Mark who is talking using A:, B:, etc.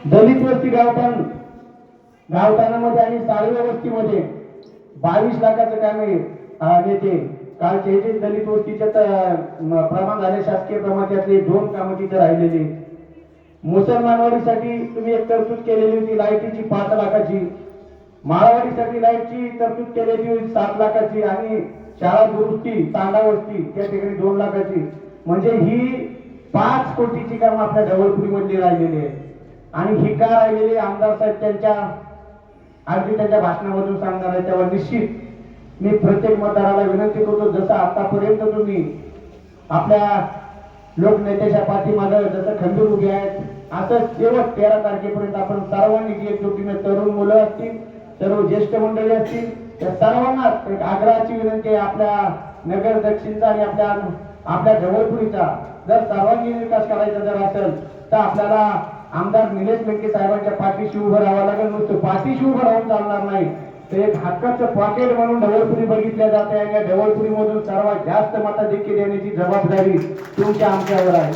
A: दलित वस्ती गावठाणामध्ये आणि साळवे वस्तीमध्ये 22 लाखाचं काम नेते कालचे जे दलित वस्तीचे प्रमाण झाले शासकीय प्रमाण त्यातले 2 कामं तिथे राहिलेली. मुसलमानवाडीसाठी तुम्ही एक तरतूद केलेली होती लाईटीची 5 लाखाची, माळवाडीसाठी लाईटची तरतूद केलेली होती 7 लाखाची आणि शाळा दुरुस्ती तांडा वस्ती त्या ठिकाणी 2 लाखाची. म्हणजे ही 5 कोटीची कामं आपल्या ढवळपुरी मधली राहिलेली आहे. आणि ही का राहिलेली आमदार साहेब त्यांच्या भाषणामधून सांगणार आहे. तेव्हा निश्चित मी प्रत्येक मतदाराला विनंती करतो, जसं आतापर्यंत तुम्ही आपल्या लोकनेत्याच्या पाठीमागे जसं खंबीर उभे आहेत, असं शेवट 13 तारखेपर्यंत आपण सर्वांनी एकजुटीने तरुण मुलं असतील, सर्व ज्येष्ठ मंडळी असतील, त्या सर्वांना एक आग्रहाची विनंती आहे. आपल्या नगर दक्षिणचा आणि आपल्या ढवळपुरीचा जर सर्वांगीण विकास करायचा जर असेल तर आपल्याला आमदार निलेश लंके साहेबांच्या पाठीशी उभं राहावं लागेल. नुसतं पाठीशी उभं राहून चालणार नाही, तर एक हक्काचं पॉकेट म्हणून ढवळपुरी बघितल्या जाते आणि या ढवळपुरीमधून सर्वात जास्त मताधिक्य देण्याची जबाबदारी तुमच्या आमच्यावर आहे.